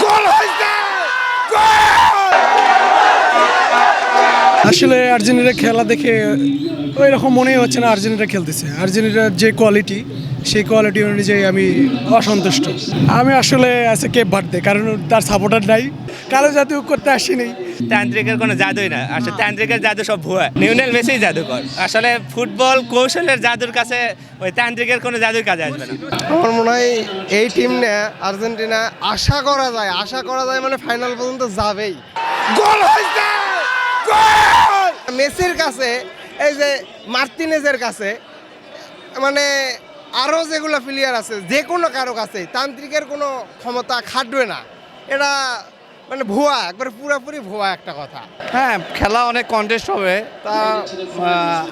গোল হয়েছে, গোল! আসলে আর্জেন্টিনার খেলা দেখে ওই রকম মনেই হচ্ছে না আর্জেন্টিনা খেলতেছে। আর্জেন্টিনার যে কোয়ালিটি, সেই কোয়ালিটি অনুযায়ী আমি অসন্তুষ্ট। আমি আসলে আছে কেপ ভার্দে, কারণ তার সাপোর্টার নাই, কালো জাতীয় করতে আসিনি। তান্ত্রিকের কোনো জাদুই না, আসলে তান্ত্রিকের জাদু সব ভুয়া। লিওনেল মেসি জাদুকর, আসলে ফুটবল কৌশলের জাদুর কাছে ওই তান্ত্রিকের কোনো জাদুর কাজে আসবে না। আমার মনে হয় এই টিম নিয়ে আর্জেন্টিনা আশা করা যায় মানে ফাইনাল পর্যন্ত যাবেই। গোল হয়েছে, গোল! মেসির কাছে, এই যে মার্টিনেজের কাছে, মানে আরও যেগুলো প্লেয়ার আছে, যে কোনো কারো কাছে তান্ত্রিকের কোনো ক্ষমতা খাটবে না। এটা মানে ভুয়া, একবারে পুরোপুরি ভুয়া একটা কথা। হ্যাঁ, খেলা অনেক কন্টেস্ট হবে, তা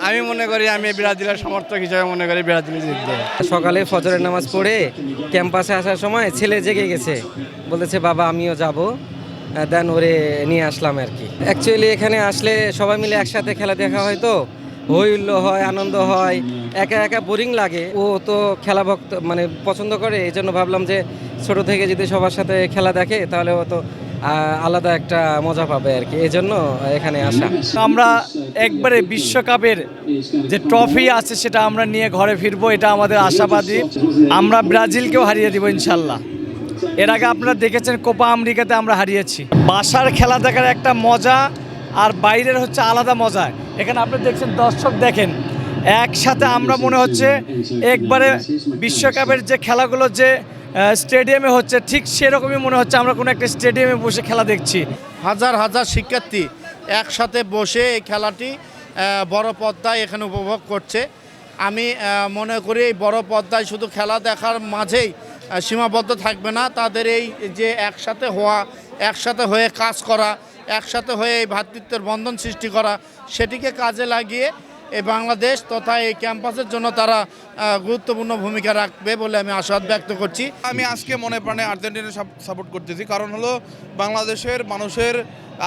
আমি মনে করি, আমি ব্রাজিলের সমর্থক হিসেবে মনে করি ব্রাজিল জিতবে। সকালে ফজরের নামাজ পড়ে ক্যাম্পাসে আসার সময় ছেলে জেগে গেছে, বলেছে বাবা আমিও যাব, দেন ওরে নিয়ে আসলাম আর কি। অ্যাকচুয়ালি এখানে আসলে সবাই মিলে একসাথে খেলা দেখা হয়, তো হই হুল্লো হয়, আনন্দ হয়। একা একা বোরিং লাগে, ও তো খেলা ভক্ত মানে পছন্দ করে, এই জন্য ভাবলাম যে ছোট থেকে যদি সবার সাথে খেলা দেখে তাহলে ও তো আলাদা একটা মজা পাবে আর কি, এই জন্য এখানে আসা। আমরা একবারে বিশ্বকাপের যে ট্রফি আছে সেটা আমরা নিয়ে ঘরে ফিরবো, এটা আমাদের আশাবাদী। আমরা ব্রাজিলকেও হারিয়ে দিব ইনশাল্লাহ। এর আগে আপনারা দেখেছেন কোপা আমেরিকাতে আমরা হারিয়েছি। বাসার খেলা দেখার একটা মজা আর বাইরের হচ্ছে আলাদা মজা। এখানে আপনি দেখছেন, দর্শক দেখেন, একসাথে আমরা মনে হচ্ছে একবারে বিশ্বকাপের যে খেলাগুলো যে স্টেডিয়ামে হচ্ছে, ঠিক সেরকমই মনে হচ্ছে আমরা কোনো একটা স্টেডিয়ামে বসে খেলা দেখছি। হাজার হাজার শিক্ষার্থী একসাথে বসে এই খেলাটি বড় পর্দায় এখানে উপভোগ করছে। আমি মনে করি এই বড় পর্দায় শুধু খেলা দেখার মাঝেই সীমাবদ্ধ থাকবে না, তাদের এই যে একসাথে হওয়া, একসাথে হয়ে কাজ করা, একসাথে হয়ে এই ভ্রাতৃত্বের বন্ধন সৃষ্টি করা, সেটিকে কাজে লাগিয়ে এই বাংলাদেশ তথা এই ক্যাম্পাসের জন্য তারা গুরুত্বপূর্ণ ভূমিকা রাখবে বলে আমি আশাবাদ ব্যক্ত করছি। আমি আজকে মনে প্রাণে আর্জেন্টিনা সাপোর্ট করতেছি, কারণ হলো বাংলাদেশের মানুষের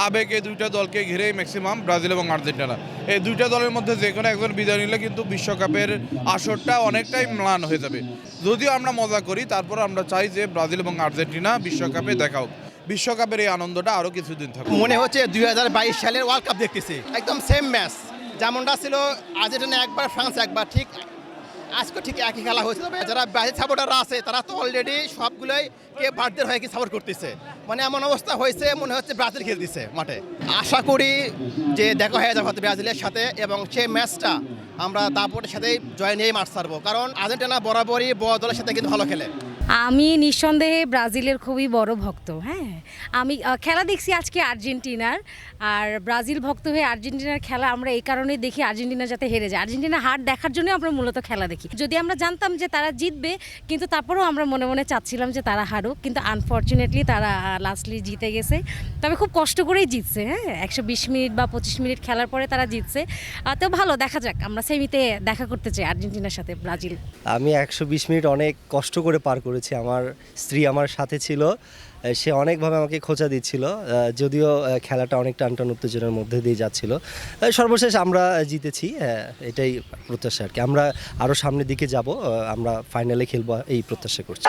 আবেগ এই দুইটা দলকে ঘিরেই ম্যাক্সিমাম, ব্রাজিল এবং আর্জেন্টিনা। এই দুইটা দলের মধ্যে যে কোনো একজন বিজয় নিলে কিন্তু বিশ্বকাপের আসরটা অনেকটাই ম্লান হয়ে যাবে। যদিও আমরা মজা করি, তারপর আমরা চাই যে ব্রাজিল এবং আর্জেন্টিনা বিশ্বকাপে দেখা হোক। বিশ্বকাপের এই আনন্দটা আরও কিছুদিন থাকবে। মনে হচ্ছে 2022 সালের ওয়ার্ল্ড কাপ দেখতেছি, একদম সেম ম্যাচ যেমনটা ছিল। আর্জেন্টিনা একবার, ফ্রান্স একবার, ঠিক আজকে ঠিক একই খেলা হয়েছে। তবে যারা ব্রাজিল সাপোর্টাররা আছে তারা তো অলরেডি সবগুলোই কে ভারতের হয়ে কি সাপোর্ট করতেছে, মানে এমন অবস্থা হয়েছে মনে হচ্ছে ব্রাজিল খেলতেছে মাঠে। আশা করি যে দেখা হয়ে যাবে হয়তো ব্রাজিলের সাথে, এবং সেই ম্যাচটা আমরা দাপটের সাথেই জয় নিয়েই মাঠ ছাড়বো, কারণ আর্জেন্টিনা বরাবরই বড় দলের সাথে কিন্তু ভালো খেলে। আমি নিঃসন্দেহে ব্রাজিলের খুবই বড় ভক্ত। হ্যাঁ, আমি খেলা দেখছি আজকে আর্জেন্টিনার, আর ব্রাজিল ভক্ত হয়ে আর্জেন্টিনার খেলা আমরা এই কারণেই দেখি আর্জেন্টিনা যাতে হেরে যায়। আর্জেন্টিনা হার দেখার জন্য আমরা মূলত খেলা দেখি। যদি আমরা জানতাম যে তারা জিতবে, কিন্তু তারপরেও আমরা মনে মনে চাচ্ছিলাম যে তারা হারুক, কিন্তু আনফর্চুনেটলি তারা লাস্টলি জিতে গেছে। তবে খুব কষ্ট করেই জিতছে। হ্যাঁ, 120 মিনিট বা 25 মিনিট খেলার পরে তারা জিতছে। তো ভালো, দেখা যাক। আমরা সেমিতে দেখা করতে চাই আর্জেন্টিনার সাথে ব্রাজিল। আমি 120 মিনিট অনেক কষ্ট করে পার করেছি। আমার স্ত্রী আমার সাথে ছিল, সে অনেকভাবে আমাকে খোঁচা দিচ্ছিল, যদিও খেলাটা অনেক টানটান উত্তেজনার মধ্যে দিয়ে যাচ্ছিল। সর্বশেষ আমরা জিতেছি, এটাই প্রত্যাশা আর কি। আমরা আরও সামনের দিকে যাব, আমরা ফাইনালে খেলবো এই প্রত্যাশা করছি।